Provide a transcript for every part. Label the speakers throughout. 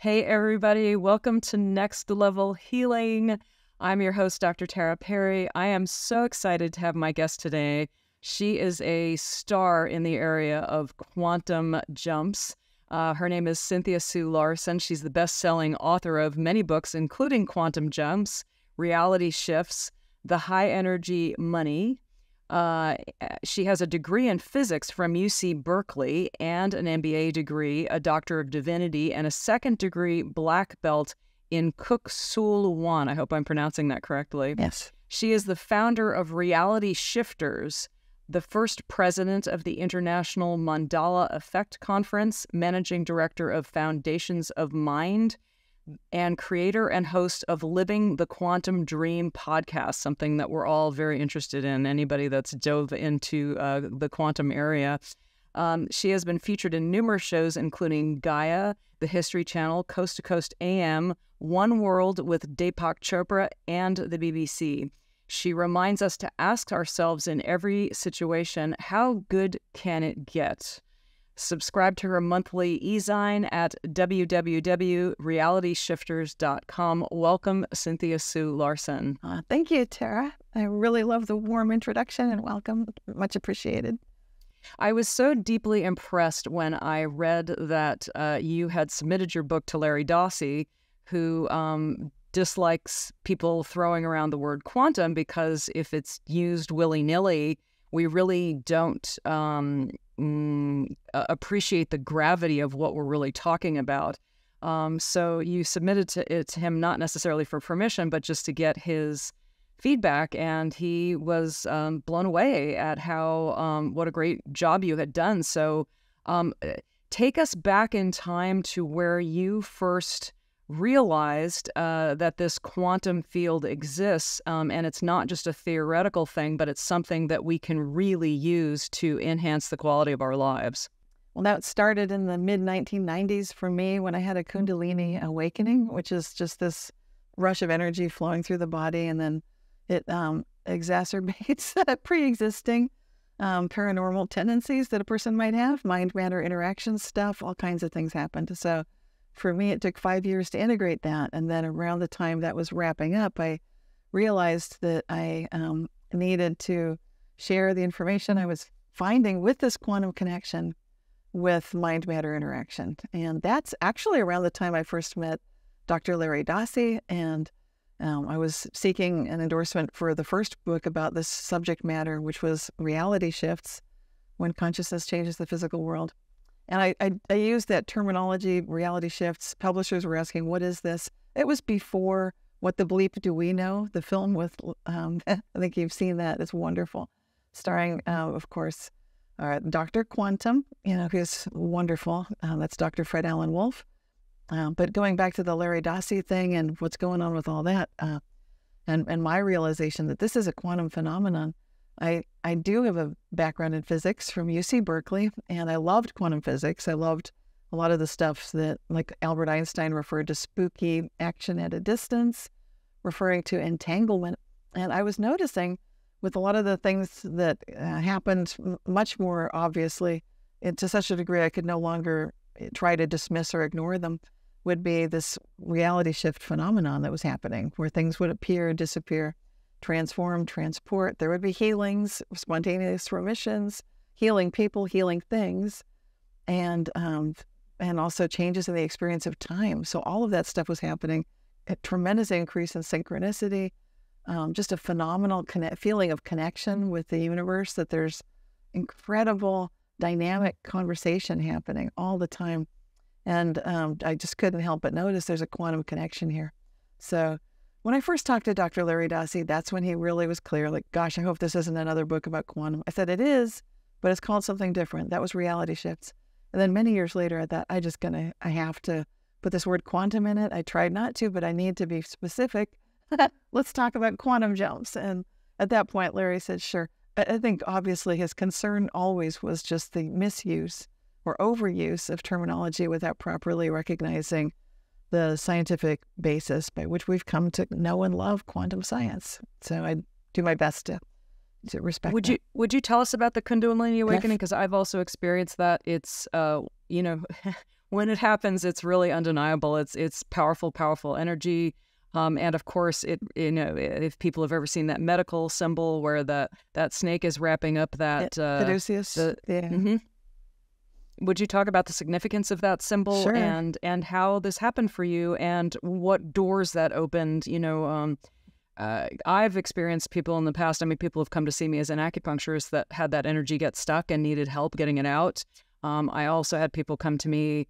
Speaker 1: Hey, everybody. Welcome to Next Level Healing. I'm your host, Dr. Tara Perry. I am so excited to have my guest today. She is a star in the area of quantum jumps. Her name is Cynthia Sue Larson. She's the best-selling author of many books, including Quantum Jumps, Reality Shifts, The High Energy Money. She has a degree in physics from UC Berkeley and an MBA degree, a Doctor of Divinity, and a second degree black belt in Kuk Sul Wan. I hope I'm pronouncing that correctly.
Speaker 2: Yes.
Speaker 1: She is the founder of Reality Shifters, the first president of the International Mandala Effect Conference, managing director of Foundations of Mind, and creator and host of Living the Quantum Dream podcast, something that we're all very interested in, anybody that's dove into the quantum area. She has been featured in numerous shows, including Gaia, the History Channel, Coast to Coast AM, One World with Deepak Chopra, and the BBC. She reminds us to ask ourselves in every situation, how good can it get? Subscribe to her monthly e-zine at www.realityshifters.com. Welcome, Cynthia Sue Larson.
Speaker 2: Thank you, Tara. I really love the warm introduction and welcome. Much appreciated.
Speaker 1: I was so deeply impressed when I read that you had submitted your book to Larry Dossey, who dislikes people throwing around the word quantum because if it's used willy-nilly, we really don't appreciate the gravity of what we're really talking about. So you submitted it to him not necessarily for permission, but just to get his feedback, and he was blown away at how what a great job you had done. So take us back in time to where you first realized that this quantum field exists, and it's not just a theoretical thing, but it's something that we can really use to enhance the quality of our lives.
Speaker 2: Well, that started in the mid-1990s for me when I had a Kundalini awakening, which is just this rush of energy flowing through the body, and then it exacerbates pre-existing paranormal tendencies that a person might have, mind-matter interaction stuff, all kinds of things happened. So for me, it took 5 years to integrate that. And then around the time that was wrapping up, I realized that I needed to share the information I was finding with this quantum connection with mind-matter interaction. And that's actually around the time I first met Dr. Larry Dossey. And I was seeking an endorsement for the first book about this subject matter, which was Reality Shifts, When Consciousness Changes the Physical World. And I used that terminology, reality shifts. Publishers were asking, what is this? It was before What the Bleep Do We Know, the film with, I think you've seen that. It's wonderful. Starring, of course, Dr. Quantum, who's wonderful. That's Dr. Fred Alan Wolf. But going back to the Larry Dossey thing and what's going on with all that, and my realization that this is a quantum phenomenon, I do have a background in physics from UC Berkeley, and I loved quantum physics. I loved a lot of the stuff that, like Albert Einstein referred to spooky action at a distance, referring to entanglement. And I was noticing with a lot of the things that happened much more obviously, to such a degree I could no longer try to dismiss or ignore them, would be this reality shift phenomenon that was happening, where things would appear, disappear, transform, transport. There would be healings, spontaneous remissions, healing people, healing things, and also changes in the experience of time. So all of that stuff was happening. A tremendous increase in synchronicity, just a phenomenal feeling of connection with the universe, that there's incredible dynamic conversation happening all the time. And I just couldn't help but notice there's a quantum connection here. So when I first talked to Dr. Larry Dossey, that's when he really was clear, like, gosh, I hope this isn't another book about quantum. I said, it is, but it's called something different. That was Reality Shifts. And then many years later, I thought, I have to put this word quantum in it. I tried not to, but I need to be specific. Let's talk about quantum jumps. And at that point, Larry said, sure. I think obviously his concern always was just the misuse or overuse of terminology without properly recognizing the scientific basis by which we've come to know and love quantum science. So I do my best to respect that.
Speaker 1: Would you tell us about the Kundalini awakening? Because I've also experienced that. It's when it happens, it's really undeniable. It's powerful, powerful energy. And of course, if people have ever seen that medical symbol where that snake is wrapping up that
Speaker 2: Caduceus.
Speaker 1: Mm-hmm. Would you talk about the significance of that symbol?
Speaker 2: Sure.
Speaker 1: and how this happened for you and what doors that opened? I've experienced people in the past. I mean, people have come to see me as an acupuncturist that had that energy get stuck and needed help getting it out. I also had people come to me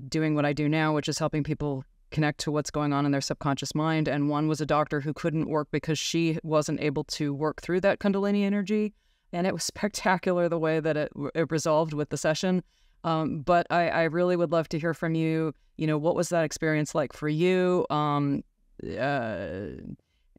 Speaker 1: doing what I do now, which is helping people connect to what's going on in their subconscious mind. And one was a doctor who couldn't work because she wasn't able to work through that Kundalini energy. And it was spectacular the way that it resolved with the session. But I really would love to hear from you. What was that experience like for you?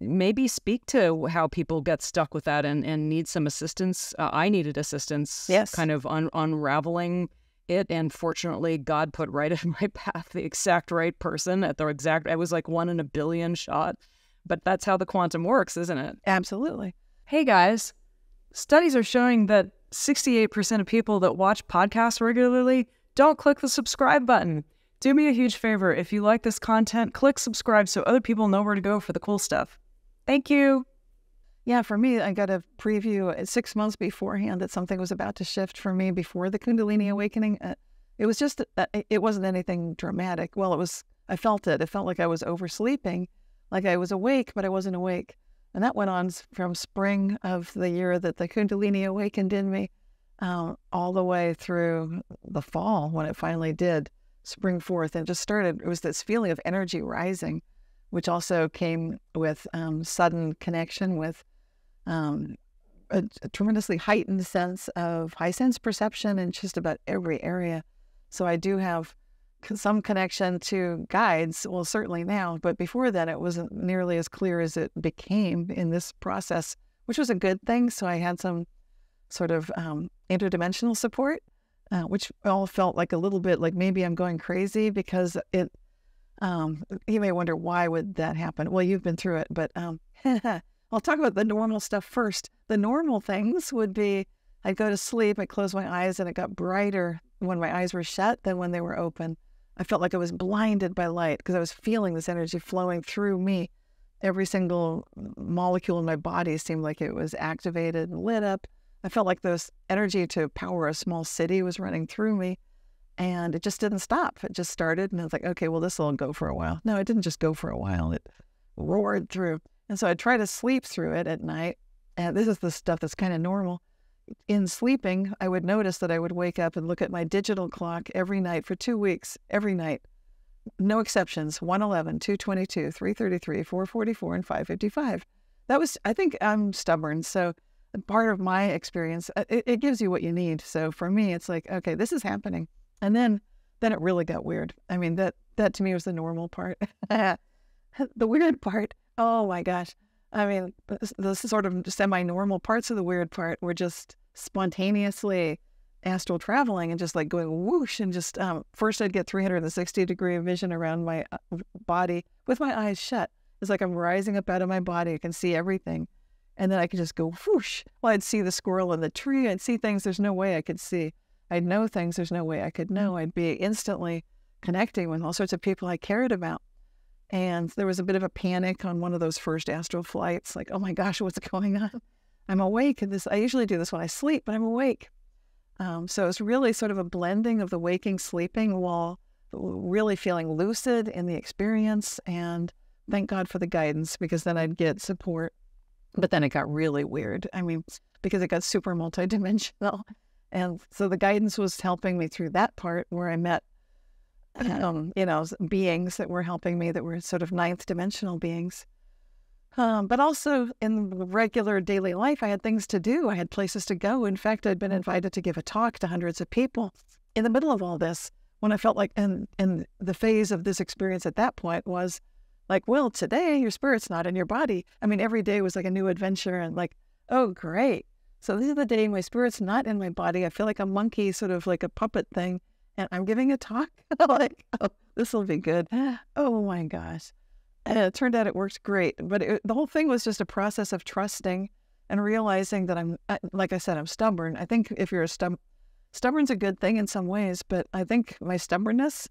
Speaker 1: Maybe speak to how people get stuck with that and need some assistance. I needed assistance,
Speaker 2: yes,
Speaker 1: kind of unraveling it. And fortunately, God put right in my path the exact right person at the exact, I was like 1 in a billion shot. But that's how the quantum works, isn't it?
Speaker 2: Absolutely.
Speaker 1: Hey guys, studies are showing that 68% of people that watch podcasts regularly don't click the subscribe button. Do me a huge favor. If you like this content, click subscribe so other people know where to go for the cool stuff. Thank you.
Speaker 2: Yeah, for me, I got a preview 6 months beforehand that something was about to shift for me before the Kundalini awakening. It was just, it wasn't anything dramatic. Well, I felt it. It felt like I was oversleeping, like I was awake, but I wasn't awake. And that went on from spring of the year that the Kundalini awakened in me all the way through the fall when it finally did spring forth and just started. It was this feeling of energy rising, which also came with sudden connection with a tremendously heightened sense of high sense perception in just about every area. So I do have some connection to guides, well, certainly now, but before then it wasn't nearly as clear as it became in this process, which was a good thing. So I had some sort of interdimensional support, which all felt like a little bit like maybe I'm going crazy because it, you may wonder, why would that happen? Well, you've been through it, but I'll talk about the normal stuff first. The normal things would be, I'd go to sleep, I'd close my eyes, and it got brighter when my eyes were shut than when they were open. I felt like I was blinded by light because I was feeling this energy flowing through me. Every single molecule in my body seemed like it was activated and lit up. I felt like this energy to power a small city was running through me, and it just didn't stop. It just started, and I was like, okay, well, this will go for a while. No, it didn't just go for a while. It roared through. And so I'd try to sleep through it at night, and this is the stuff that's kind of normal. In sleeping, I would notice that I would wake up and look at my digital clock every night for 2 weeks, every night. No exceptions, 1:11, 2:22, 3:33, 4:44, and 5:55. That was, I think I'm stubborn, so part of my experience, it gives you what you need. So for me, it's like, okay, this is happening. And then it really got weird. I mean, that to me was the normal part. The weird part, oh my gosh. I mean, the sort of semi-normal parts of the weird part were just spontaneously astral traveling and just like going whoosh, and just first I'd get 360-degree vision around my body with my eyes shut. It's like I'm rising up out of my body. I can see everything. And then I could just go whoosh. Well, I'd see the squirrel in the tree. I'd see things there's no way I could see. I'd know things there's no way I could know. I'd be instantly connecting with all sorts of people I cared about. And there was a bit of a panic on one of those first astral flights, like, oh my gosh, what's going on? I'm awake. And I usually do this when I sleep, but I'm awake. So it's really sort of a blending of the waking, sleeping, while really feeling lucid in the experience. And thank God for the guidance, because then I'd get support. But then it got really weird. I mean, because it got super multidimensional. And so the guidance was helping me through that part where I met beings that were helping me, that were sort of ninth dimensional beings. But also in regular daily life, I had things to do. I had places to go. In fact, I'd been invited to give a talk to hundreds of people. In the middle of all this, when I felt like, and the phase of this experience at that point was like, well, today your spirit's not in your body. I mean, every day was like a new adventure, and like, oh, great. So this is the day my spirit's not in my body. I feel like a monkey, sort of like a puppet thing. And I'm giving a talk, like, oh, this will be good. Oh my gosh. It turned out it worked great. But the whole thing was just a process of trusting and realizing that like I said, I'm stubborn. I think if you're stubborn's a good thing in some ways, but I think my stubbornness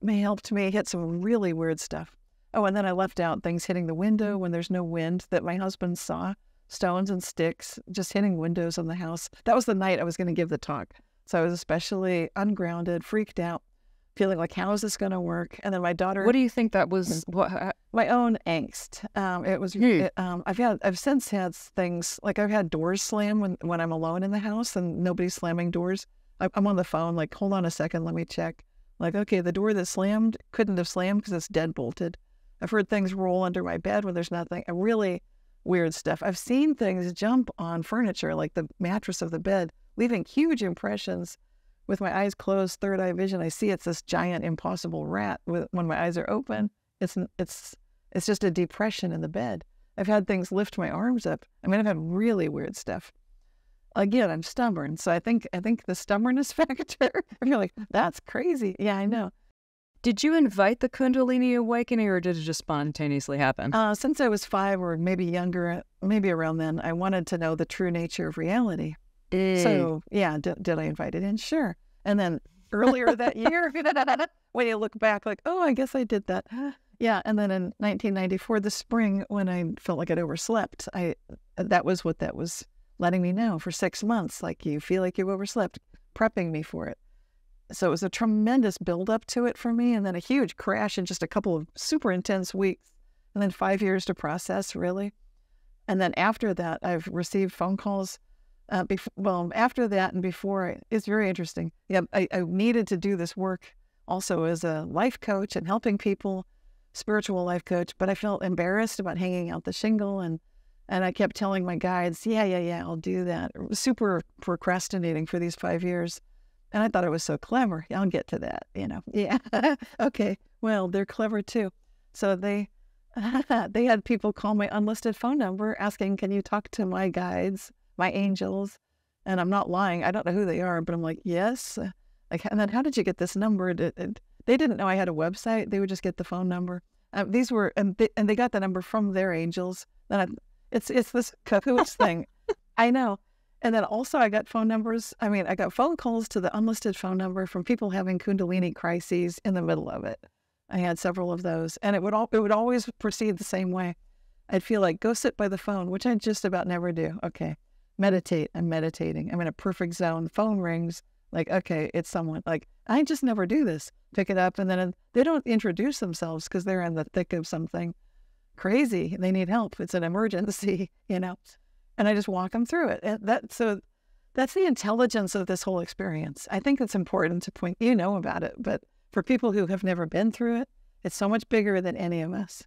Speaker 2: may helped me hit some really weird stuff. Oh, and then I left out things hitting the window when there's no wind that my husband saw, stones and sticks just hitting windows on the house. That was the night I was going to give the talk. So I was especially ungrounded, freaked out, feeling like, how is this going to work? And then my daughter...
Speaker 1: What do you think that was?
Speaker 2: My own angst. It was... I've since had things, like I've had doors slam when I'm alone in the house and nobody's slamming doors. I'm on the phone, like, hold on a second, let me check. Like, okay, the door that slammed couldn't have slammed because it's dead bolted. I've heard things roll under my bed when there's nothing. Really weird stuff. I've seen things jump on furniture, like the mattress of the bed, leaving huge impressions. With my eyes closed, third eye vision, I see it's this giant impossible rat. When my eyes are open, it's just a depression in the bed. I've had things lift my arms up. I mean, I've had really weird stuff. Again, I'm stubborn, so I think the stubbornness factor. I feel like that's crazy. Yeah, I know.
Speaker 1: Did you invite the Kundalini awakening, or did it just spontaneously happen?
Speaker 2: Since I was 5 or maybe younger, maybe around then, I wanted to know the true nature of reality. So, yeah, did I invite it in? Sure. And then earlier that year, when you look back, like, oh, I guess I did that. Yeah. And then in 1994, the spring, when I felt like I'd overslept, that was what that was letting me know for 6 months. Like, you feel like you overslept, prepping me for it. So it was a tremendous buildup to it for me, and then a huge crash in just a couple of super intense weeks, and then 5 years to process, really. And then after that, I've received phone calls. After that and before, it's very interesting. Yeah, I needed to do this work also as a life coach and helping people, spiritual life coach, but I felt embarrassed about hanging out the shingle, and I kept telling my guides, yeah, I'll do that. Super procrastinating for these 5 years. And I thought it was so clever. I'll get to that, Yeah. Okay. Well, they're clever too. So they had people call my unlisted phone number asking, can you talk to my guides, my angels? And I'm not lying. I don't know who they are, but I'm like, yes. Like, and then how did you get this number? They didn't know I had a website. They would just get the phone number. And they got the number from their angels. Then it's this cahoots thing. I know. And then also I got phone numbers. I mean, I got phone calls to the unlisted phone number from people having Kundalini crises in the middle of it. I had several of those, and it would always proceed the same way. I'd feel like, go sit by the phone, which I just about never do. Okay, meditate. I'm meditating. I'm in a perfect zone. The phone rings. Like, okay, it's someone. Like, I just never do this. Pick it up, and then they don't introduce themselves because they're in the thick of something crazy. They need help. It's an emergency, And I just walk them through it. And that's the intelligence of this whole experience. I think it's important to point, about it, but for people who have never been through it, it's so much bigger than any of us.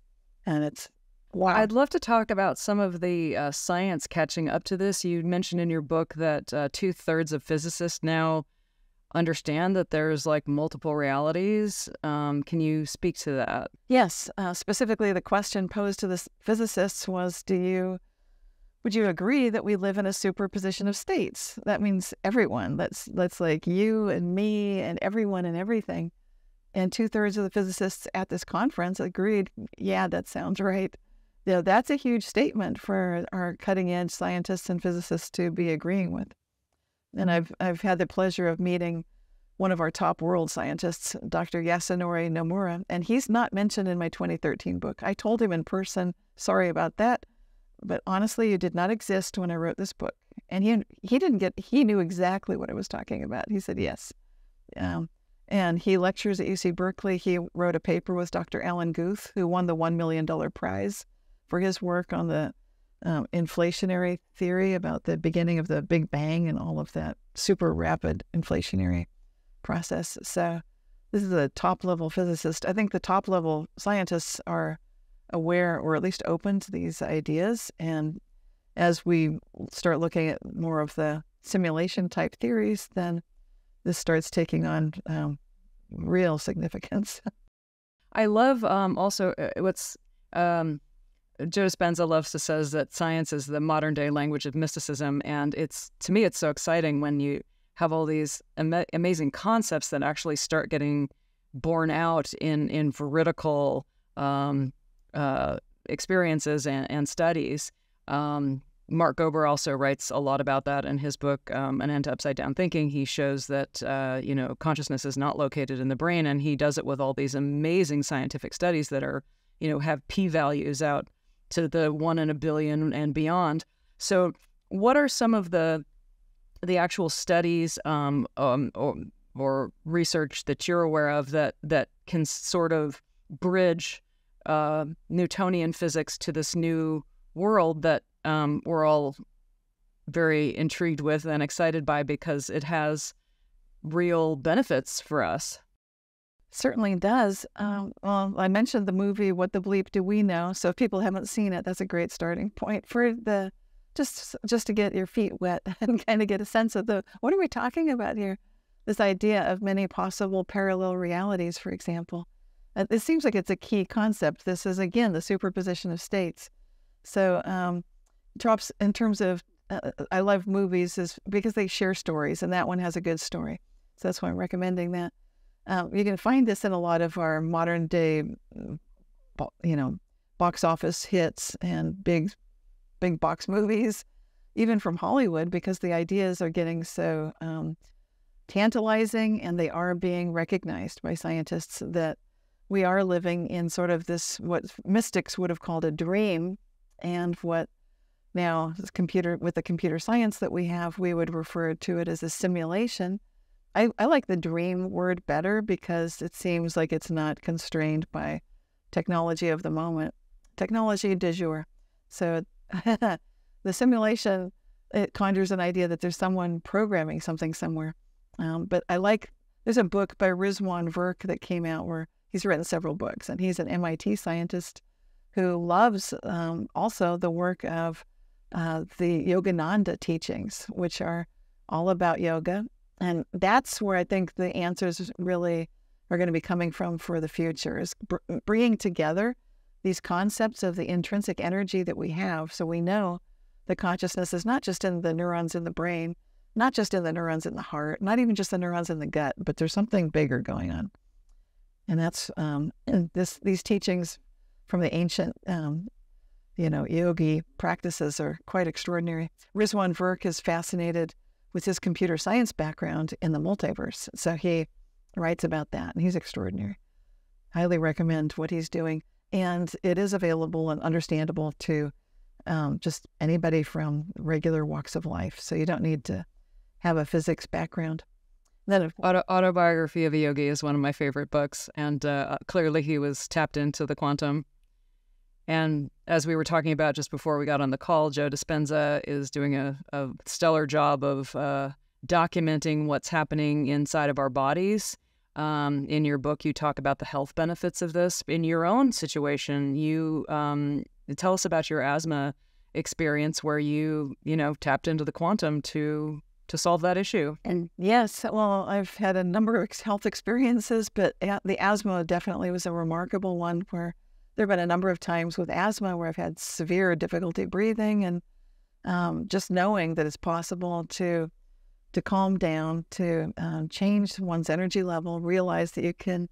Speaker 2: And it's wow.
Speaker 1: I'd love to talk about some of the science catching up to this. You mentioned in your book that 2/3 of physicists now understand that there's like multiple realities. Can you speak to that?
Speaker 2: Yes. Specifically, the question posed to the physicists was, would you agree that we live in a superposition of states? That means everyone. That's like you and me and everyone and everything. And 2/3 of the physicists at this conference agreed, yeah, that sounds right. That's a huge statement for our cutting-edge scientists and physicists to be agreeing with. And I've had the pleasure of meeting one of our top world scientists, Dr. Yasunori Nomura, and he's not mentioned in my 2013 book. I told him in person, sorry about that, but honestly, you did not exist when I wrote this book. And he knew exactly what I was talking about. He said yes. And he lectures at UC Berkeley. He wrote a paper with Dr. Alan Guth, who won the $1 million prize for his work on the inflationary theory about the beginning of the Big Bang and all of that super rapid inflationary process. So this is a top-level physicist. I think the top-level scientists are aware, or at least open to these ideas. And as we start looking at more of the simulation type theories, then this starts taking on real significance.
Speaker 1: I love also what's Joe Dispenza loves to says that science is the modern day language of mysticism. And to me, it's so exciting when you have all these amazing concepts that actually start getting borne out in veridical experiences and studies. Mark Gober also writes a lot about that in his book, An End to Upside Down Thinking. He shows that, consciousness is not located in the brain, and he does it with all these amazing scientific studies that are, have p-values out to the 1 in a billion and beyond. So what are some of the actual studies or research that you're aware of that can sort of bridge Newtonian physics to this new world that we're all very intrigued with and excited by because it has real benefits for us?
Speaker 2: Certainly does. Well, I mentioned the movie What the Bleep Do We Know? So if people haven't seen it, that's a great starting point for the just to get your feet wet and kind of get a sense of what are we talking about here? This idea of many possible parallel realities, for example. It seems like it's a key concept. This is, again, the superposition of states. So drops in terms of, I love movies is because they share stories, and that one has a good story. So that's why I'm recommending that. You can find this in a lot of our modern day, box office hits and big box movies, even from Hollywood, because the ideas are getting so tantalizing, and they are being recognized by scientists that we are living in sort of this, what mystics would have called a dream, and what now with the computer science that we have, we would refer to it as a simulation. I like the dream word better because it seems like it's not constrained by technology of the moment, technology du jour. So the simulation, it conjures an idea that there's someone programming something somewhere. But there's a book by Rizwan Virk that came out where he's written several books, and he's an MIT scientist who loves also the work of the Yogananda teachings, which are all about yoga. And that's where I think the answers really are going to be coming from for the future, is bringing together these concepts of the intrinsic energy that we have. So we know that consciousness is not just in the neurons in the brain, not just in the neurons in the heart, not even just the neurons in the gut, but there's something bigger going on. And that's these teachings from the ancient, yogi practices are quite extraordinary. Rizwan Virk is fascinated with his computer science background in the multiverse. So he writes about that, and he's extraordinary. Highly recommend what he's doing. And it is available and understandable to just anybody from regular walks of life. So you don't need to have a physics background. Then
Speaker 1: Autobiography of a Yogi is one of my favorite books, and clearly he was tapped into the quantum. And as we were talking about just before we got on the call, Joe Dispenza is doing a stellar job of documenting what's happening inside of our bodies. In your book, you talk about the health benefits of this. In your own situation, you tell us about your asthma experience where you tapped into the quantum to solve that issue.
Speaker 2: And yes, well, I've had a number of health experiences, but the asthma definitely was a remarkable one, where there have been a number of times with asthma where I've had severe difficulty breathing, and just knowing that it's possible to calm down, to change one's energy level, realize that you can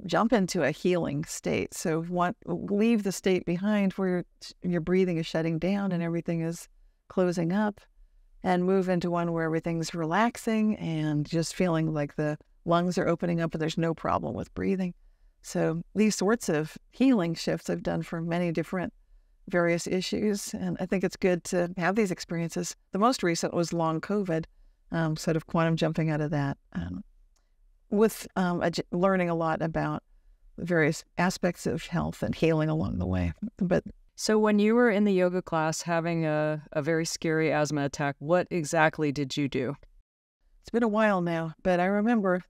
Speaker 2: jump into a healing state. So leave the state behind where your breathing is shutting down and everything is closing up, and move into one where everything's relaxing and just feeling like the lungs are opening up and there's no problem with breathing. So these sorts of healing shifts I've done for many different various issues, and I think it's good to have these experiences. The most recent was long COVID, sort of quantum jumping out of that, with learning a lot about various aspects of health and healing along the way. But
Speaker 1: so when you were in the yoga class having a very scary asthma attack, what exactly did you do?
Speaker 2: It's been a while now, but I remember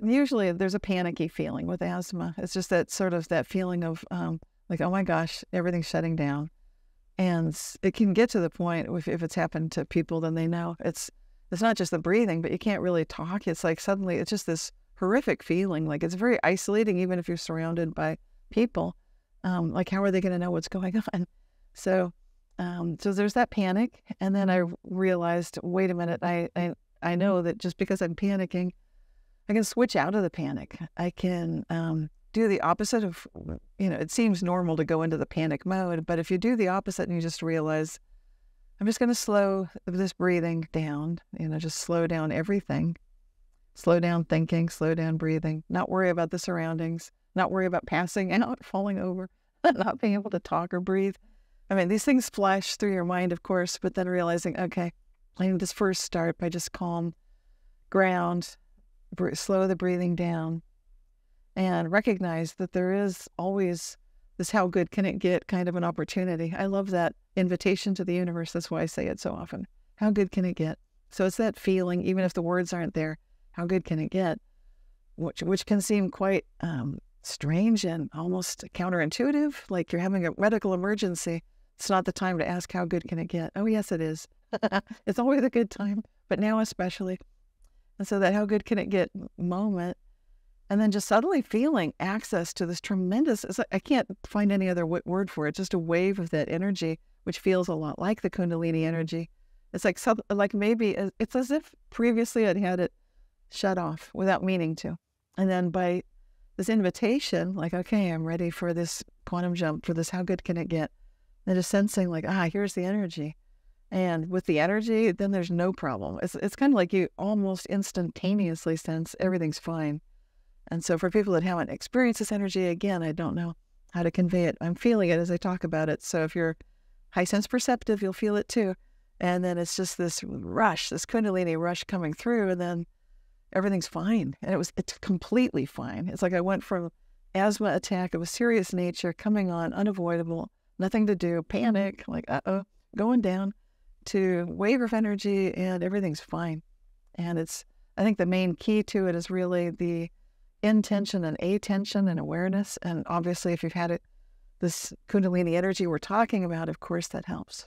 Speaker 2: usually there's a panicky feeling with asthma. It's just that sort of that feeling of like, oh my gosh, everything's shutting down. And it can get to the point, if it's happened to people, then they know it's not just the breathing, but you can't really talk. It's like suddenly it's just this horrific feeling. Like it's very isolating, even if you're surrounded by people. Like, how are they going to know what's going on? So there's that panic. And then I realized, wait a minute, I know that just because I'm panicking, I can switch out of the panic. I can do the opposite of, it seems normal to go into the panic mode, but if you do the opposite and you just realize, I'm just going to slow this breathing down, just slow down everything. Slow down thinking, slow down breathing, not worry about the surroundings, not worry about passing out, falling over, not being able to talk or breathe. I mean, these things flash through your mind, of course, but then realizing, okay, I need to first start by just calm, ground, slow the breathing down, and recognize that there is always this how good can it get kind of an opportunity. I love that invitation to the universe. That's why I say it so often. How good can it get? So it's that feeling, even if the words aren't there, how good can it get? Which can seem quite strange and almost counterintuitive, like you're having a medical emergency. It's not the time to ask how good can it get. Oh, yes, it is. It's always a good time, but now especially. And so that how good can it get moment, and then just suddenly feeling access to this tremendous, I can't find any other word for it, just a wave of that energy, which feels a lot like the Kundalini energy. It's like maybe it's as if previously I'd had it shut off without meaning to. And then by this invitation, like, okay, I'm ready for this quantum jump, for this how good can it get? And just sensing like, here's the energy. And with the energy, then there's no problem. It's kind of like you almost instantaneously sense everything's fine. And so for people that haven't experienced this energy, again, I don't know how to convey it. I'm feeling it as I talk about it. So if you're high sense perceptive, you'll feel it too. And then it's just this rush, this Kundalini rush coming through, and then everything's fine. And it's completely fine. It's like I went from asthma attack of a serious nature coming on, unavoidable, nothing to do, panic, like, going down, to wave of energy, and everything's fine. And I think the main key to it is really the intention and attention and awareness. And obviously, if you've had this Kundalini energy we're talking about, of course, that helps.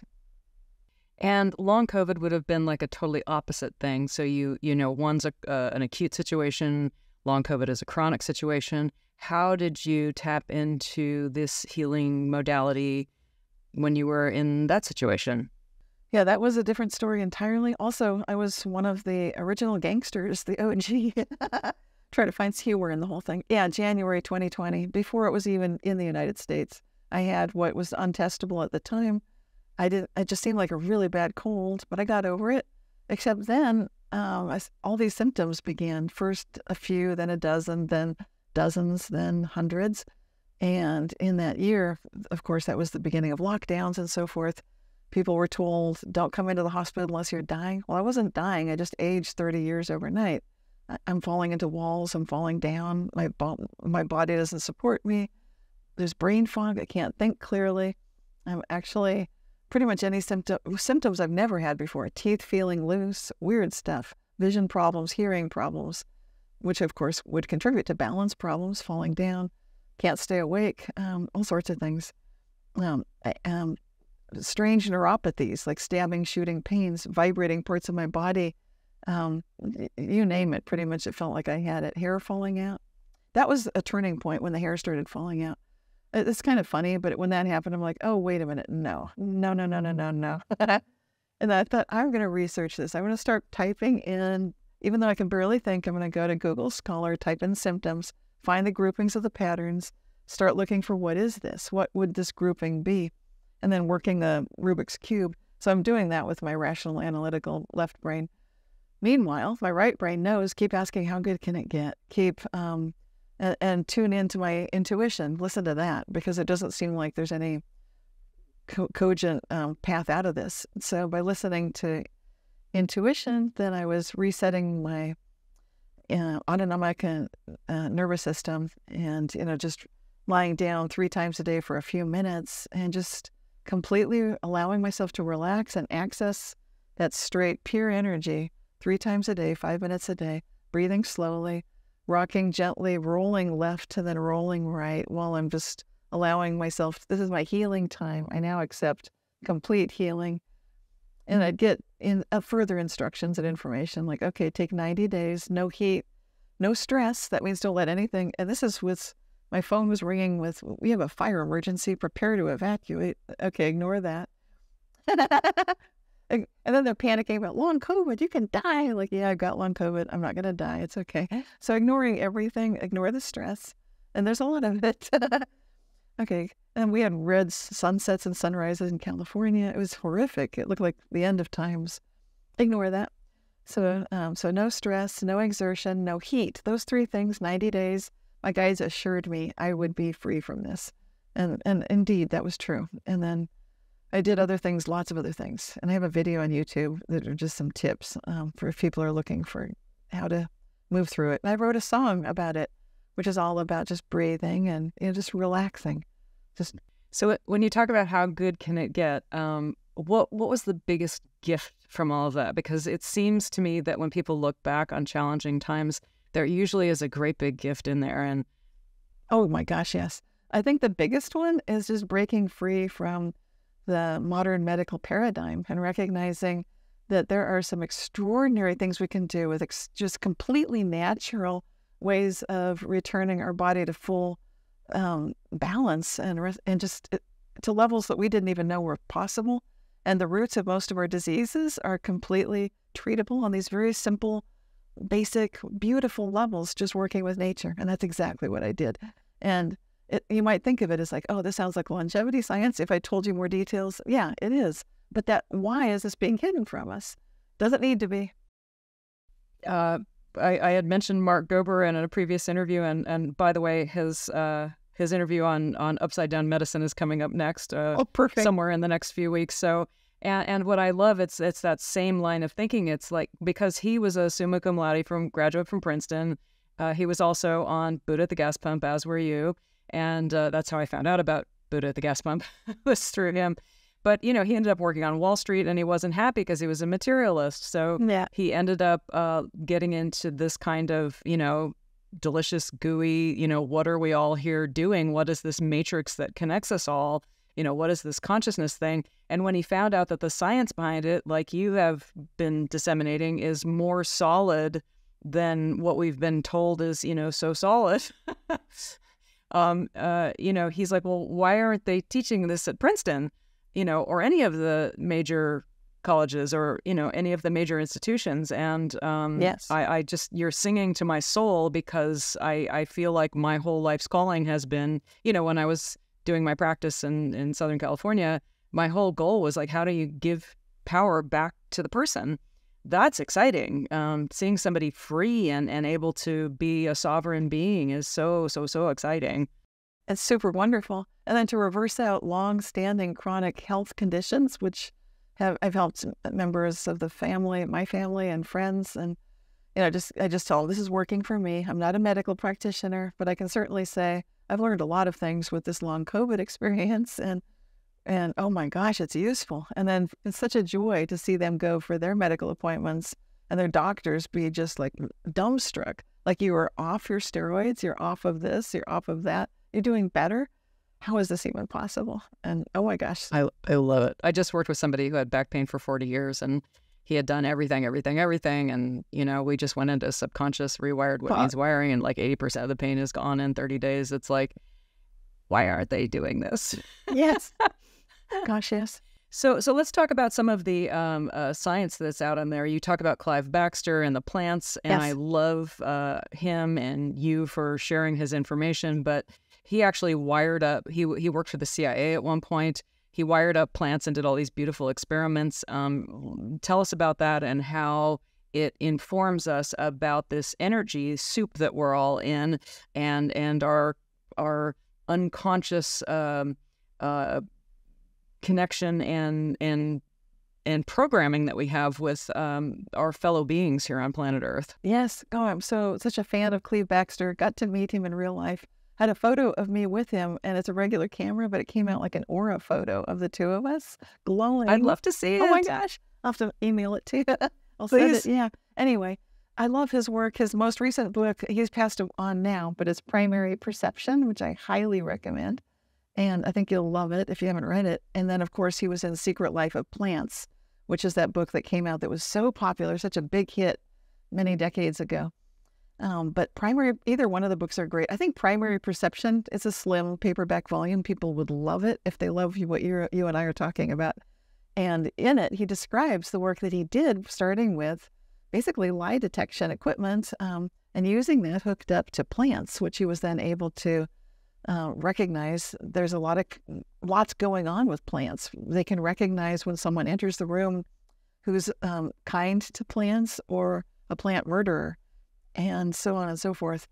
Speaker 1: And long COVID would have been like a totally opposite thing. So one's an acute situation, long COVID is a chronic situation. How did you tap into this healing modality when you were in that situation?
Speaker 2: Yeah, that was a different story entirely. Also, I was one of the original gangsters, the OG. Try to find humor in the whole thing. Yeah, January 2020, before it was even in the United States, I had what was untestable at the time. It just seemed like a really bad cold, but I got over it. Except then, all these symptoms began. First a few, then a dozen, then dozens, then hundreds. And in that year, of course, that was the beginning of lockdowns and so forth. People were told, don't come into the hospital unless you're dying. Well, I wasn't dying. I just aged 30 years overnight. I'm falling into walls. I'm falling down. My body doesn't support me. There's brain fog. I can't think clearly. I'm actually pretty much any symptoms I've never had before. Teeth feeling loose, weird stuff, vision problems, hearing problems, which of course would contribute to balance problems, falling down, can't stay awake, all sorts of things. Strange neuropathies like stabbing, shooting pains, vibrating parts of my body. You name it, pretty much it felt like I had it. Hair falling out. That was a turning point when the hair started falling out. It's kind of funny, but when that happened, I'm like, oh, wait a minute. No. And I thought, I'm going to research this. I'm going to start typing in, even though I can barely think, I'm going to go to Google Scholar, type in symptoms, find the groupings of the patterns, start looking for what is this? What would this grouping be? And then working the Rubik's Cube. So I'm doing that with my rational, analytical left brain. Meanwhile, my right brain knows, keep asking, how good can it get? And tune into my intuition. Listen to that, because it doesn't seem like there's any cogent path out of this. So by listening to intuition, then I was resetting my autonomic nervous system, and just lying down 3 times a day for a few minutes and just completely allowing myself to relax and access that straight, pure energy 3 times a day, 5 minutes a day, breathing slowly, rocking gently, rolling left and then rolling right while I'm just allowing myself, this is my healing time. I now accept complete healing. And I'd get in further instructions and information like, okay, take 90 days, no heat, no stress. That means don't let anything, and this is with, my phone was ringing with, we have a fire emergency, prepare to evacuate. Okay, ignore that. And then they're panicking about long COVID, you can die. Like, yeah, I've got long COVID. I'm not going to die. It's okay. So ignoring everything, ignore the stress. And there's a lot of it. Okay. And we had red sunsets and sunrises in California. It was horrific. It looked like the end of times. Ignore that. So, so no stress, no exertion, no heat. Those three things, 90 days, my guides assured me I would be free from this. And indeed, that was true. And then I did other things, lots of other things. And I have a video on YouTube that are just some tips for if people are looking for how to move through it. And I wrote a song about it, which is all about just breathing and just relaxing.
Speaker 1: So when you talk about how good can it get, what was the biggest gift from all of that? Because it seems to me that when people look back on challenging times, there usually is a great big gift in there. And
Speaker 2: oh my gosh, yes. I think the biggest one is just breaking free from the modern medical paradigm and recognizing that there are some extraordinary things we can do with just completely natural ways of returning our body to full balance and just to levels that we didn't even know were possible. And the roots of most of our diseases are completely treatable on these very simple, basic, beautiful levels, just working with nature. And that's exactly what I did. And you might think of it as like, oh, this sounds like longevity science. If I told you more details, yeah, it is. But why is this being hidden from us? Doesn't need to be.
Speaker 1: I had mentioned Mark Gober in a previous interview, and by the way, his interview on upside down medicine is coming up next.
Speaker 2: Perfect.
Speaker 1: Somewhere in the next few weeks. So, and what I love, it's that same line of thinking. It's like, because he was a summa cum laude graduate from Princeton, he was also on Buddha at the Gas Pump, as were you, and that's how I found out about Buddha at the Gas Pump was through him. But, he ended up working on Wall Street, and he wasn't happy because he was a materialist. So he ended up getting into this kind of, delicious, gooey, what are we all here doing? What is this matrix that connects us all? What is this consciousness thing? And when he found out that the science behind it, like you have been disseminating, is more solid than what we've been told is, so solid, he's like, well, why aren't they teaching this at Princeton? Or any of the major colleges or, any of the major institutions. And
Speaker 2: yes,
Speaker 1: you're singing to my soul, because I feel like my whole life's calling has been, when I was doing my practice in Southern California, my whole goal was like, how do you give power back to the person? That's exciting. Seeing somebody free and able to be a sovereign being is so exciting.
Speaker 2: It's super wonderful. And then to reverse out long-standing chronic health conditions, which I've helped members of the family, my family and friends. And, I just tell them, this is working for me. I'm not a medical practitioner, but I can certainly say I've learned a lot of things with this long COVID experience. And oh my gosh, it's useful. And then it's such a joy to see them go for their medical appointments and their doctors be just like dumbstruck. Like, you are off your steroids, you're off of this, you're off of that. You're doing better. How is this even possible? And oh my gosh.
Speaker 1: I love it. I just worked with somebody who had back pain for 40 years, and he had done everything. And, we just went into subconscious, rewired what needs wiring, and like 80% of the pain is gone in 30 days. It's like, why aren't they doing this?
Speaker 2: Yes. Gosh, yes.
Speaker 1: So let's talk about some of the science that's out on there. You talk about Clive Baxter and the plants, and yes. I love him and you for sharing his information, but he actually wired up, he worked for the CIA at one point. He wired up plants and did all these beautiful experiments. Tell us about that and how it informs us about this energy soup that we're all in, and our unconscious connection and programming that we have with our fellow beings here on planet Earth.
Speaker 2: Yes. Oh, I'm such a fan of Cleve Baxter. Got to meet him in real life. Had a photo of me with him, and it's a regular camera, but it came out like an aura photo of the two of us, glowing.
Speaker 1: I'd love to see it.
Speaker 2: Oh my gosh. I'll have to email it to you. I'll send it. Yeah. Anyway, I love his work. His most recent book, he's passed on now, but it's Primary Perception, which I highly recommend. And I think you'll love it if you haven't read it. And then, of course, he was in Secret Life of Plants, which is that book that came out that was so popular, such a big hit many decades ago. But either one of the books are great. I think Primary Perception is a slim paperback volume. People would love it if they love what you and I are talking about. And in it, he describes the work that he did, starting with basically lie detection equipment and using that hooked up to plants, which he was then able to recognize there's lots going on with plants. They can recognize when someone enters the room who's kind to plants or a plant murderer, and so on and so forth.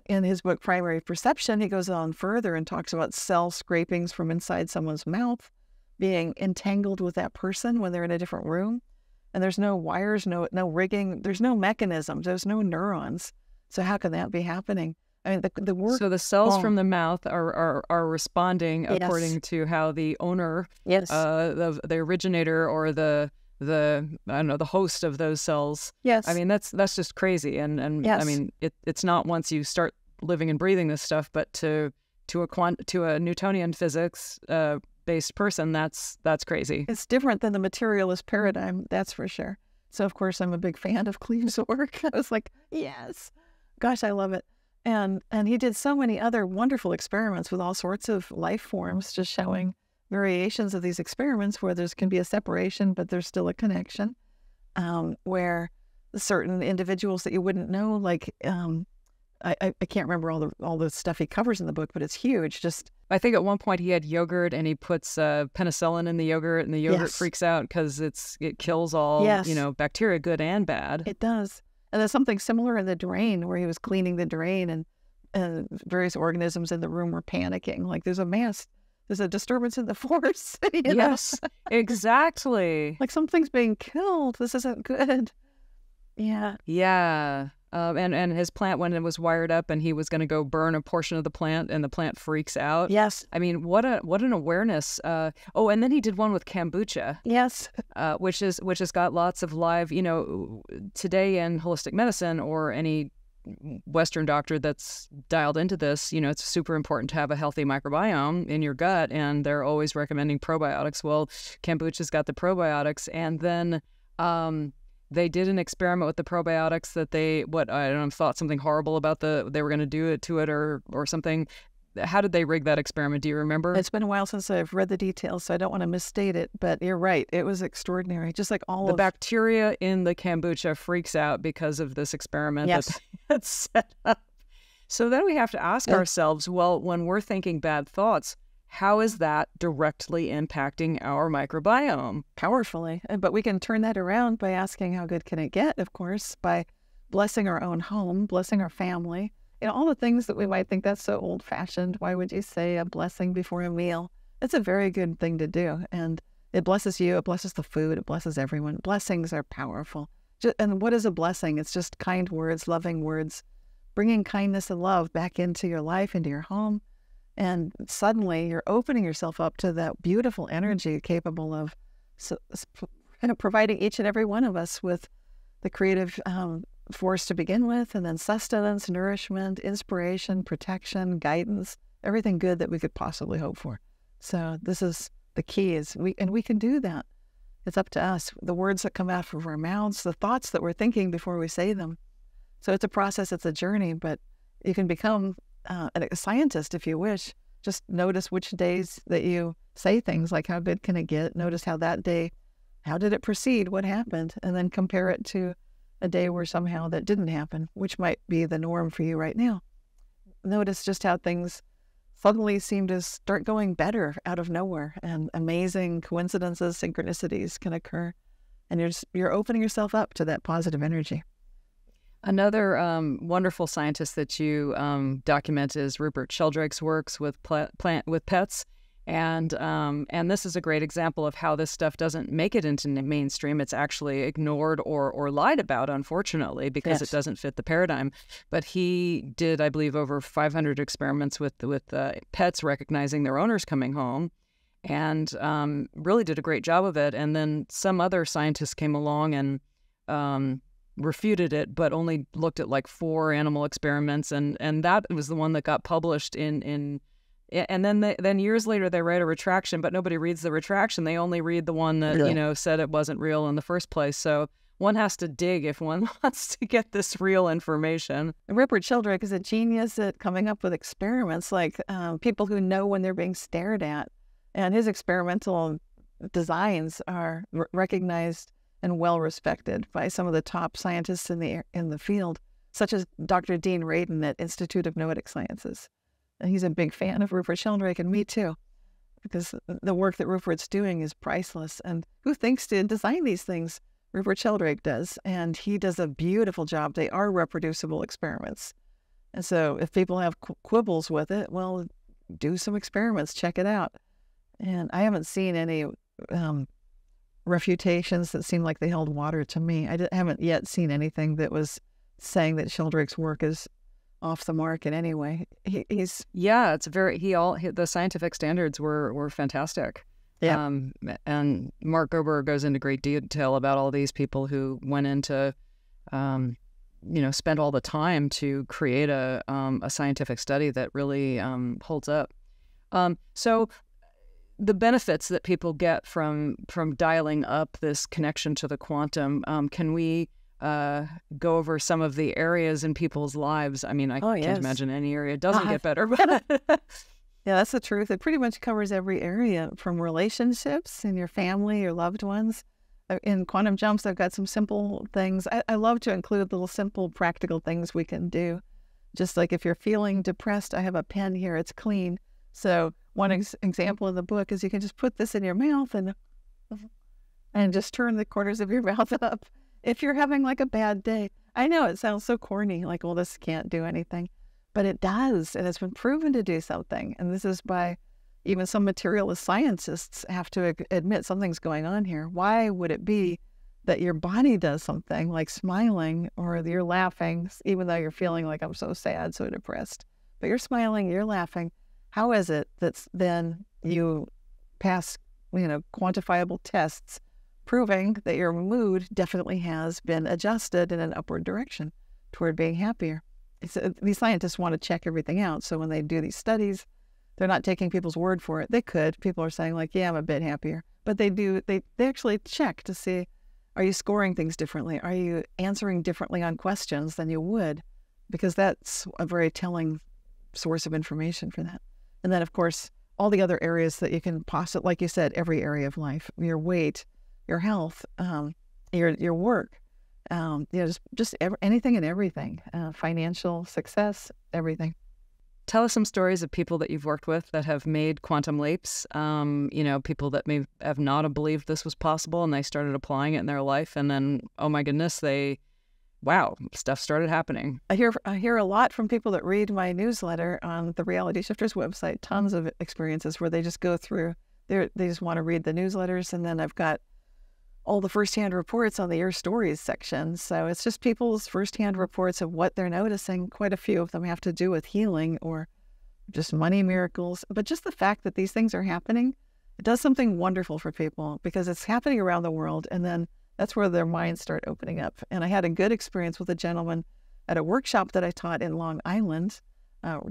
Speaker 2: In his book, Primary Perception, he goes on further and talks about cell scrapings from inside someone's mouth being entangled with that person when they're in a different room. And there's no wires, no rigging, there's no mechanism, there's no neurons. So how can that be happening? I mean, the work.
Speaker 1: So the cells from the mouth are responding according to how the owner, the originator or the I don't know, the host of those cells.
Speaker 2: Yes.
Speaker 1: I mean, that's just crazy. And I mean, it's not once you start living and breathing this stuff, but to a Newtonian physics based person, that's crazy.
Speaker 2: It's different than the materialist paradigm, that's for sure. So of course I'm a big fan of Cleve's work. I was like, yes, gosh, I love it. And he did so many other wonderful experiments with all sorts of life forms, just showing variations of these experiments where there can be a separation, but there's still a connection, where certain individuals that you wouldn't know, like, I can't remember all the stuff he covers in the book, but it's huge. Just,
Speaker 1: I think at one point he had yogurt and he puts penicillin in the yogurt, and the yogurt freaks out because it kills all bacteria, good and bad.
Speaker 2: It does. And there's something similar in the drain where he was cleaning the drain, and various organisms in the room were panicking. Like, there's a disturbance in the force.
Speaker 1: Yes, exactly.
Speaker 2: Like, something's being killed. This isn't good. Yeah.
Speaker 1: Yeah. And his plant, when it was wired up and he was going to go burn a portion of the plant and the plant freaks out.
Speaker 2: Yes.
Speaker 1: I mean, what an awareness. And then he did one with kombucha.
Speaker 2: Yes.
Speaker 1: Which has got lots of live, today in holistic medicine or any Western doctor that's dialed into this, it's super important to have a healthy microbiome in your gut, and they're always recommending probiotics. Well, kombucha's got the probiotics, and then they did an experiment with the probiotics that thought something horrible about they were going to do it to it or something. How did they rig that experiment? Do you remember?
Speaker 2: It's been a while since I've read the details, so I don't want to misstate it, but you're right. It was extraordinary. Just like the
Speaker 1: bacteria in the kombucha freaks out because of this experiment that they had set up. So then we have to ask ourselves, well, when we're thinking bad thoughts, how is that directly impacting our microbiome?
Speaker 2: Powerfully. But we can turn that around by asking how good can it get, of course, by blessing our own home, blessing our family. All the things that we might think that's so old-fashioned. Why would you say a blessing before a meal? It's a very good thing to do. And it blesses you, it blesses the food, it blesses everyone. Blessings are powerful. And what is a blessing? It's just kind words, loving words, bringing kindness and love back into your life, into your home. And suddenly you're opening yourself up to that beautiful energy capable of providing each and every one of us with the creative force to begin with, and then sustenance, nourishment, inspiration, protection, guidance, everything good that we could possibly hope for. So this is the key, we can do that. It's up to us. The words that come out of our mouths, the thoughts that we're thinking before we say them. So it's a process, it's a journey, but you can become a scientist if you wish. Just notice which days that you say things like, how good can it get? Notice how that day, how did it proceed? What happened? And then compare it to a day where somehow that didn't happen, which might be the norm for you right now. Notice just how things suddenly seem to start going better out of nowhere, and amazing coincidences, synchronicities can occur, and you're opening yourself up to that positive energy.
Speaker 1: Another wonderful scientist that you document is Rupert Sheldrake's works with pets. And this is a great example of how this stuff doesn't make it into the mainstream. It's actually ignored or lied about, unfortunately, because it doesn't fit the paradigm. But he did, I believe, over 500 experiments with pets recognizing their owners coming home, and really did a great job of it. And then some other scientists came along and refuted it, but only looked at like 4 animal experiments, and that was the one that got published in. And then years later they write a retraction, but nobody reads the retraction. They only read the one that said it wasn't real in the first place. So one has to dig if one wants to get this real information.
Speaker 2: Rupert Sheldrake is a genius at coming up with experiments, like people who know when they're being stared at, and his experimental designs are recognized and well respected by some of the top scientists in the field, such as Dr. Dean Radin at Institute of Noetic Sciences. And he's a big fan of Rupert Sheldrake, and me too, because the work that Rupert's doing is priceless. And who thinks to design these things? Rupert Sheldrake does, and he does a beautiful job. They are reproducible experiments. And so if people have quibbles with it, well, do some experiments, check it out. And I haven't seen any refutations that seem like they held water to me. I haven't yet seen anything that was saying that Sheldrake's work is off the mark in any way. He's
Speaker 1: it's the scientific standards were fantastic.
Speaker 2: Yeah.
Speaker 1: And Mark Gober goes into great detail about all these people who went into, spent all the time to create a scientific study that really holds up. So the benefits that people get from dialing up this connection to the quantum, can we go over some of the areas in people's lives? I mean, I can't imagine any area doesn't get better. But
Speaker 2: yeah, that's the truth. It pretty much covers every area, from relationships in your family, your loved ones. In quantum jumps, I've got some simple things. I love to include little simple practical things we can do. Just like if you're feeling depressed, I have a pen here. It's clean. So one example in the book is you can just put this in your mouth and just turn the corners of your mouth up. If you're having like a bad day, I know it sounds so corny, like, well, this can't do anything. But it does, and it's been proven to do something. And this is by even some materialist scientists have to admit something's going on here. Why would it be that your body does something like smiling, or you're laughing, even though you're feeling like, I'm so sad, so depressed, but you're smiling, you're laughing? How is it that then you pass, quantifiable tests proving that your mood definitely has been adjusted in an upward direction toward being happier? These scientists want to check everything out. So when they do these studies, they're not taking people's word for it. They could. People are saying like, yeah, I'm a bit happier. But they actually check to see, are you scoring things differently? Are you answering differently on questions than you would? Because that's a very telling source of information for that. And then, of course, all the other areas that you can possibly, like you said, every area of life, your weight, your health, your work, anything and everything, financial success, everything.
Speaker 1: Tell us some stories of people that you've worked with that have made quantum leaps, people that may have not believed this was possible and they started applying it in their life. And then, oh my goodness, stuff started happening.
Speaker 2: I hear a lot from people that read my newsletter on the Reality Shifters website, tons of experiences where they just go through, they just want to read the newsletters. And then I've got all the firsthand reports on the Your Stories section. So it's just people's firsthand reports of what they're noticing. Quite a few of them have to do with healing or just money miracles. But just the fact that these things are happening, it does something wonderful for people because it's happening around the world. And then that's where their minds start opening up. And I had a good experience with a gentleman at a workshop that I taught in Long Island,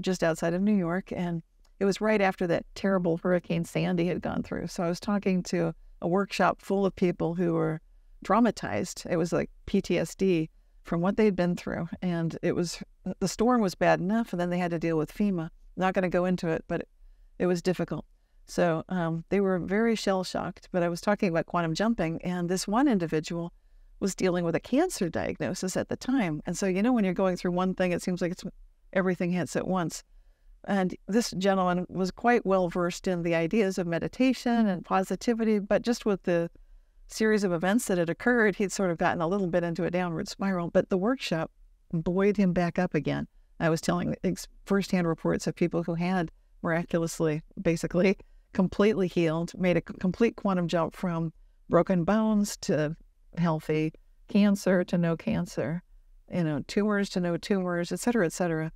Speaker 2: just outside of New York. And it was right after that terrible Hurricane Sandy had gone through. So I was talking to a workshop full of people who were traumatized. It was like PTSD from what they'd been through. And the storm was bad enough, and then they had to deal with FEMA. Not going to go into it, but it was difficult. So they were very shell-shocked. But I was talking about quantum jumping, and this one individual was dealing with a cancer diagnosis at the time. And so, when you're going through one thing, it seems like everything hits at once. And this gentleman was quite well versed in the ideas of meditation and positivity, but just with the series of events that had occurred, he'd sort of gotten a little bit into a downward spiral. But the workshop buoyed him back up again. I was telling firsthand reports of people who had miraculously, basically, completely healed, made a complete quantum jump from broken bones to healthy, cancer to no cancer, tumors to no tumors, et cetera, et cetera.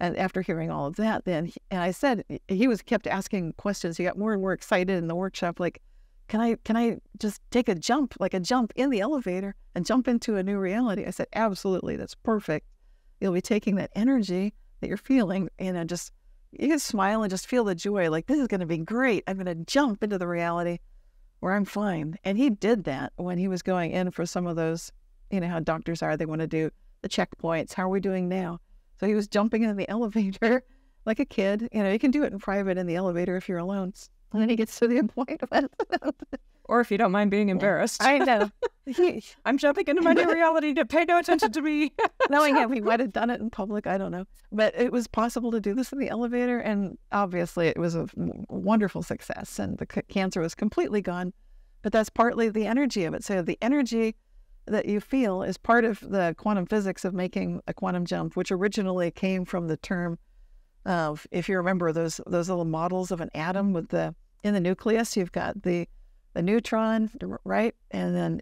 Speaker 2: And after hearing all of that, and I said, he kept asking questions. He got more and more excited in the workshop, like, can I just take a jump in the elevator and jump into a new reality? I said, absolutely, that's perfect. You'll be taking that energy that you're feeling, just you can smile and just feel the joy, like, this is going to be great. I'm going to jump into the reality where I'm fine. And he did that when he was going in for some of those, how doctors are, they want to do the checkpoints. How are we doing now? So he was jumping into the elevator like a kid. You can do it in private in the elevator if you're alone. And then he gets to the appointment.
Speaker 1: Or if you don't mind being embarrassed.
Speaker 2: I know.
Speaker 1: I'm jumping into my new reality to pay no attention to me.
Speaker 2: Knowing that we might have done it in public, I don't know. But it was possible to do this in the elevator, and obviously it was a wonderful success, and the cancer was completely gone. But that's partly the energy of it. So the energy that you feel is part of the quantum physics of making a quantum jump, which originally came from the term of, if you remember those little models of an atom with in the nucleus, you've got the neutron, right? And then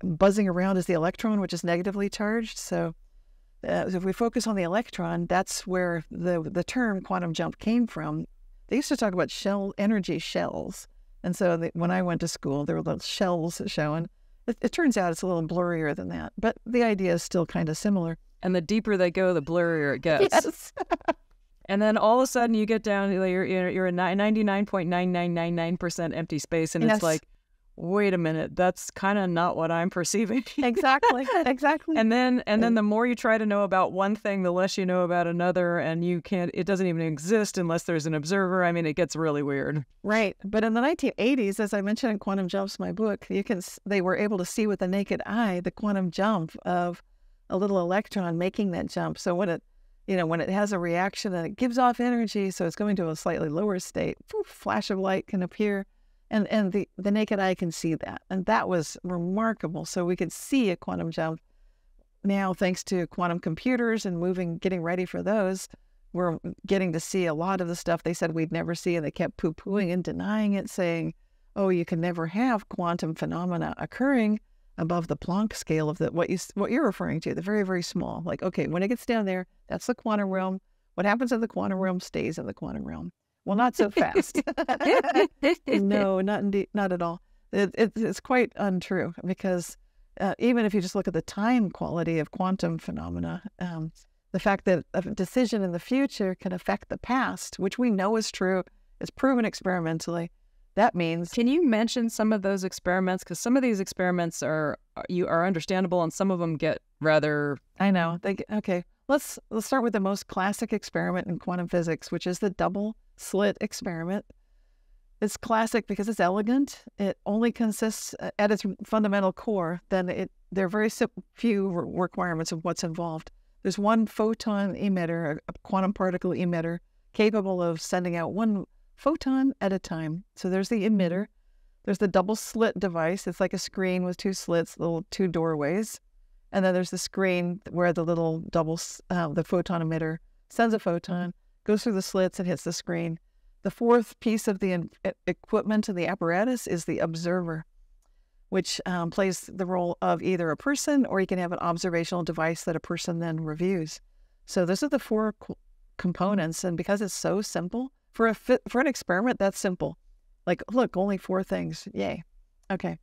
Speaker 2: buzzing around is the electron, which is negatively charged. So if we focus on the electron, that's where the term quantum jump came from. They used to talk about energy shells. And so when I went to school, there were little shells showing. It turns out it's a little blurrier than that, but the idea is still kind of similar.
Speaker 1: And the deeper they go, the blurrier it gets.
Speaker 2: Yes.
Speaker 1: And then all of a sudden you get down, you're a 99.9999% empty space, and it's like, wait a minute, that's kind of not what I'm perceiving.
Speaker 2: Exactly.
Speaker 1: And then the more you try to know about one thing, the less you know about another, and it doesn't even exist unless there's an observer. I mean, it gets really weird.
Speaker 2: Right. But in the 1980s, as I mentioned in Quantum Jumps, my book, they were able to see with the naked eye the quantum jump of a little electron making that jump. So when it has a reaction and it gives off energy, so it's going to a slightly lower state, poof, flash of light can appear. And the naked eye can see that. And that was remarkable. So we could see a quantum jump. Now, thanks to quantum computers and getting ready for those, we're getting to see a lot of the stuff they said we'd never see. And they kept poo-pooing and denying it, saying, oh, you can never have quantum phenomena occurring above the Planck scale of what you're referring to, the very, very small. Like, okay, when it gets down there, that's the quantum realm. What happens in the quantum realm stays in the quantum realm. Well, not so fast. No, not at all. It's quite untrue, because even if you just look at the time quality of quantum phenomena, the fact that a decision in the future can affect the past, which we know is true, it's proven experimentally. That means...
Speaker 1: Can you mention some of those experiments? Because some of these experiments are understandable, and some of them get rather...
Speaker 2: I know. Okay. Let's start with the most classic experiment in quantum physics, which is the double slit experiment. It's classic because it's elegant. It only consists at its fundamental core. There are very few requirements of what's involved. There's one photon emitter, a quantum particle emitter, capable of sending out one photon at a time. So there's the emitter. There's the double slit device. It's like a screen with two slits, little two doorways. And then there's the screen where the little the photon emitter sends a photon, goes through the slits and hits the screen. The fourth piece of the equipment and the apparatus is the observer, which plays the role of either a person, or you can have an observational device that a person then reviews. So those are the four components. And because it's so simple, for an experiment, that's simple. Like, look, only four things. Yay. Okay,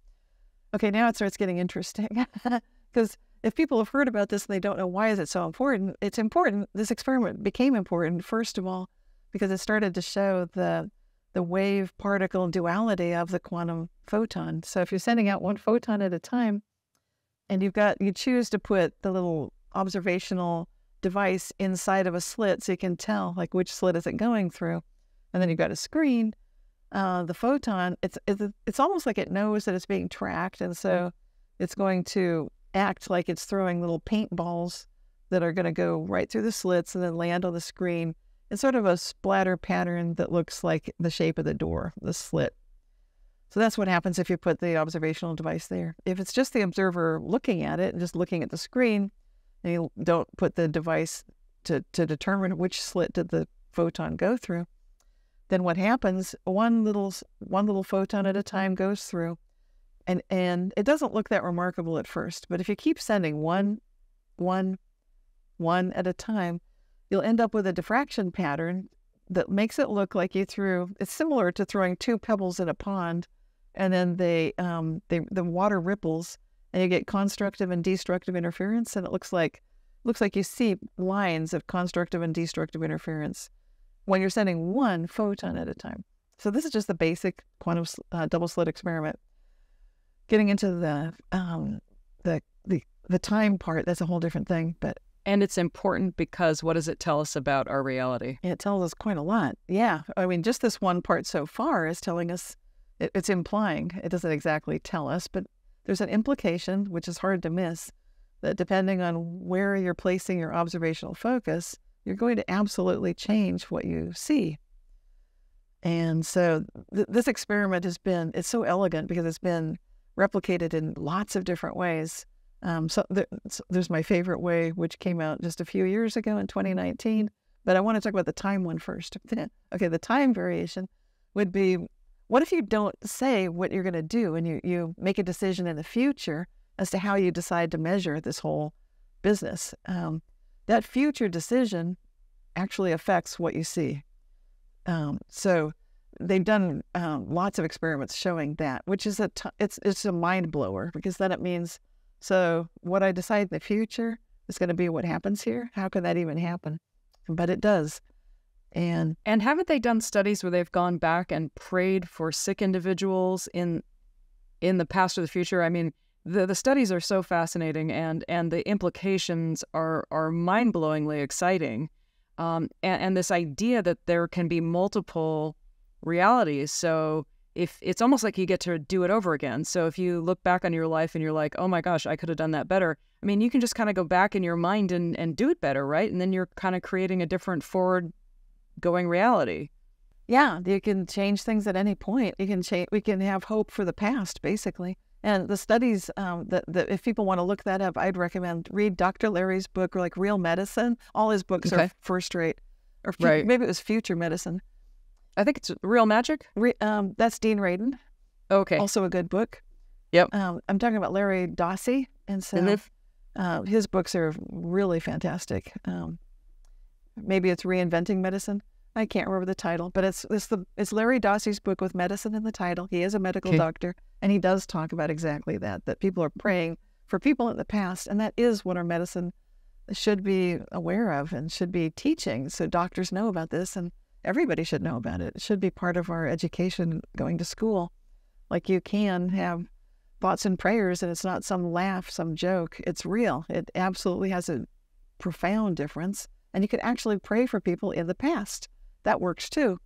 Speaker 2: now it starts getting interesting. Because if people have heard about this and they don't know why is it so important, it's important. This experiment became important, first of all, because it started to show the wave-particle duality of the quantum photon. So if you're sending out one photon at a time, and you choose to put the little observational device inside of a slit, so you can tell like which slit is it going through, and then you've got a screen. The photon, it's almost like it knows that it's being tracked, and so it's going to act like it's throwing little paintballs that are going to go right through the slits and then land on the screen. It's sort of a splatter pattern that looks like the shape of the door, the slit. So that's what happens if you put the observational device there. If it's just the observer looking at it and just looking at the screen, and you don't put the device to determine which slit did the photon go through, then what happens, one little photon at a time goes through, and it doesn't look that remarkable at first. But if you keep sending one at a time, you'll end up with a diffraction pattern that makes it look like it's similar to throwing two pebbles in a pond, and then the water ripples, and you get constructive and destructive interference, and it looks like you see lines of constructive and destructive interference when you're sending one photon at a time. So this is just the basic quantum double slit experiment. Getting into the time part, that's a whole different thing, but.
Speaker 1: And it's important because what does it tell us about our reality?
Speaker 2: It tells us quite a lot. Yeah. I mean, just this one part so far is telling us it's implying, it doesn't exactly tell us, but there's an implication, which is hard to miss, that depending on where you're placing your observational focus, you're going to absolutely change what you see. And so this experiment it's so elegant because it's been replicated in lots of different ways. There's my favorite way, which came out just a few years ago in 2019, but I want to talk about the time one first. Okay, the time variation would be, what if you don't say what you're going to do and you make a decision in the future as to how you decide to measure this whole business? That future decision actually affects what you see. So they've done lots of experiments showing that, which is it's a mind blower, because then it means, so what I decide in the future is going to be what happens here. How can that even happen? But it does. And
Speaker 1: haven't they done studies where they've gone back and prayed for sick individuals in the past or the future? I mean, the studies are so fascinating, and the implications are mind-blowingly exciting. And this idea that there can be multiple realities. So if it's almost like you get to do it over again. So if you look back on your life and you're like, oh my gosh, I could have done that better. I mean, you can just kind of go back in your mind and do it better, right? And then you're kind of creating a different forward-going reality.
Speaker 2: Yeah, you can change things at any point. We can have hope for the past, basically. And the studies, that if people want to look that up, I'd recommend read Dr. Larry's book, or like Real Medicine. All his books are first rate. Or maybe it was Future Medicine.
Speaker 1: I think it's Real Magic.
Speaker 2: That's Dean Radin.
Speaker 1: Okay.
Speaker 2: Also a good book.
Speaker 1: Yep.
Speaker 2: I'm talking about Larry Dossey. And so his books are really fantastic. Maybe it's Reinventing Medicine. I can't remember the title, but it's Larry Dossey's book with medicine in the title. He is a medical doctor, and he does talk about exactly that people are praying for people in the past, and that is what our medicine should be aware of and should be teaching. So doctors know about this, and everybody should know about it. It should be part of our education going to school. Like, you can have thoughts and prayers, and it's not some laugh, some joke. It's real. It absolutely has a profound difference, and you could actually pray for people in the past. That works too.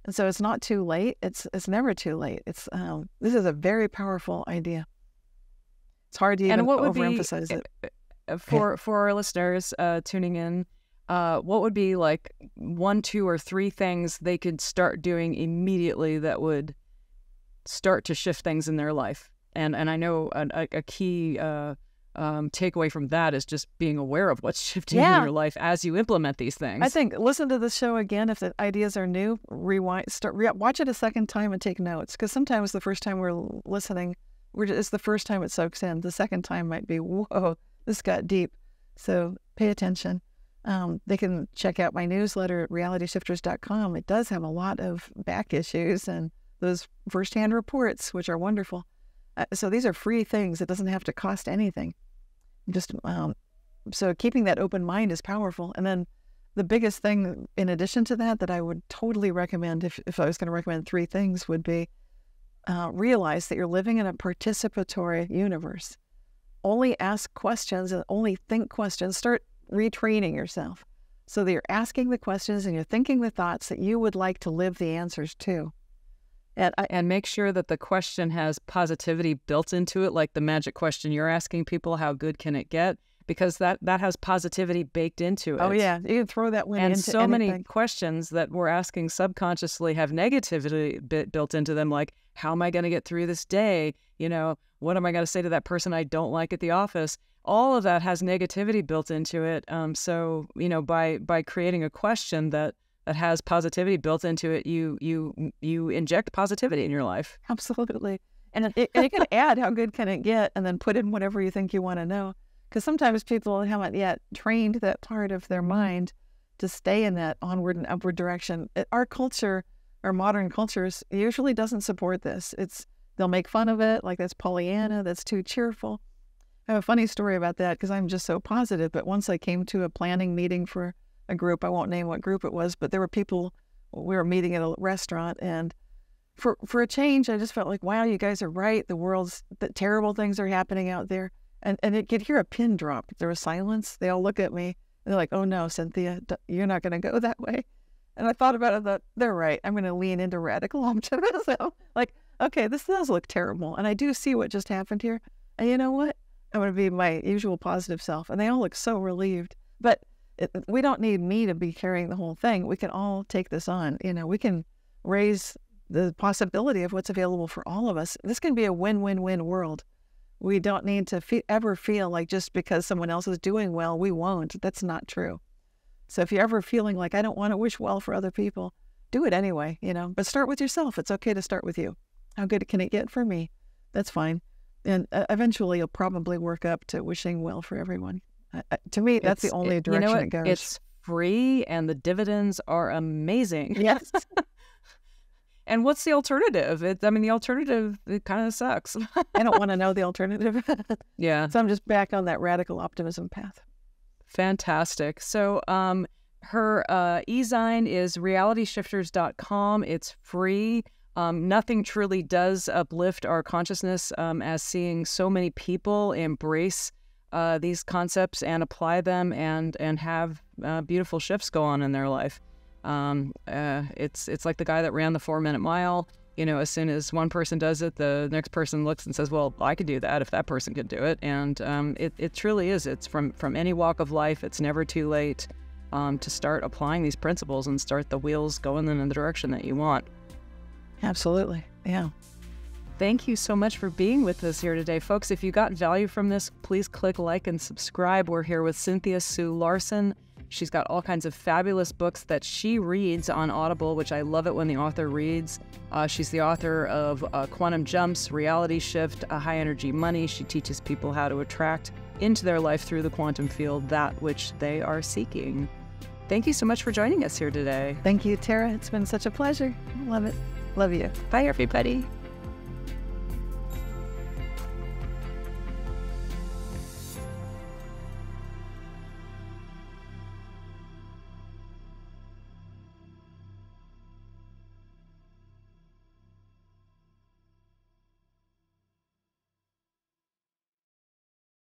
Speaker 2: And so it's not too late. It's never too late. This is a very powerful idea. It's hard to even overemphasize it.
Speaker 1: For our listeners tuning in, what would be like 1, 2, or 3 things they could start doing immediately that would start to shift things in their life? And I know a key takeaway from that is just being aware of what's shifting in your life as you implement these things.
Speaker 2: I think listen to the show again if the ideas are new. Rewind, watch it a second time and take notes, because sometimes the first time we're listening, it's the first time it soaks in. The second time might be, whoa, this got deep. So pay attention. They can check out my newsletter at realityshifters.com. It does have a lot of back issues and those firsthand reports, which are wonderful. So these are free things. It doesn't have to cost anything. Just so keeping that open mind is powerful. And then the biggest thing in addition to that I would totally recommend, if I was going to recommend 3 things, would be realize that you're living in a participatory universe. Only ask questions and only think questions. Start retraining yourself so that you're asking the questions and you're thinking the thoughts that you would like to live the answers to.
Speaker 1: And make sure that the question has positivity built into it, like the magic question you're asking people, how good can it get? Because that has positivity baked into it.
Speaker 2: Oh, yeah. You can throw that one into anything.
Speaker 1: And so many questions that we're asking subconsciously have negativity built into them, like, how am I going to get through this day? You know, what am I going to say to that person I don't like at the office? All of that has negativity built into it. So, you know, by creating a question that has positivity built into it, you inject positivity in your life.
Speaker 2: Absolutely. And you can add how good can it get, and then put in whatever you think you want to know. Because sometimes people haven't yet trained that part of their mind to stay in that onward and upward direction. Our culture, our modern cultures, usually doesn't support this. They'll make fun of it, like that's Pollyanna, that's too cheerful. I have a funny story about that because I'm just so positive. But once I came to a planning meeting for a group, I won't name what group it was, but there were people, we were meeting at a restaurant, and for a change, I just felt like, wow, you guys are right. The terrible things are happening out there. And you could hear a pin drop. There was silence. They all look at me, and they're like, oh no, Cynthia, you're not going to go that way. And I thought about it, they're right. I'm going to lean into radical optimism. Like, okay, this does look terrible. And I do see what just happened here. And you know what? I'm going to be my usual positive self. And they all look so relieved. But we don't need me to be carrying the whole thing. We can all take this on. We can raise the possibility of what's available for all of us. This can be a win-win-win world. We don't need to ever feel like just because someone else is doing well, we won't. That's not true. So if you're ever feeling like, I don't want to wish well for other people, do it anyway, but start with yourself. It's okay to start with you. How good can it get for me? That's fine. And eventually you'll probably work up to wishing well for everyone. To me, that's the only direction it goes.
Speaker 1: It's free and the dividends are amazing.
Speaker 2: Yes.
Speaker 1: And what's the alternative? The alternative, it kind of sucks.
Speaker 2: I don't want to know the alternative.
Speaker 1: Yeah.
Speaker 2: So I'm just back on that radical optimism path.
Speaker 1: Fantastic. So her e-zine is realityshifters.com. It's free. Nothing truly does uplift our consciousness as seeing so many people embrace these concepts and apply them and have beautiful shifts go on in their life. It's like the guy that ran the 4-minute mile. As soon as one person does it, the next person looks and says, well, I could do that if that person could do it. And it truly is. It's from any walk of life. It's never too late to start applying these principles and start the wheels going in the direction that you want.
Speaker 2: Absolutely. Yeah.
Speaker 1: Thank you so much for being with us here today, folks. If you got value from this, please click like and subscribe. We're here with Cynthia Sue Larson. She's got all kinds of fabulous books that she reads on Audible, which I love it when the author reads. She's the author of Quantum Jumps, Reality Shift, High Energy Money. She teaches people how to attract into their life through the quantum field that which they are seeking. Thank you so much for joining us here today.
Speaker 2: Thank you, Tara. It's been such a pleasure. Love it. Love you.
Speaker 1: Bye, everybody.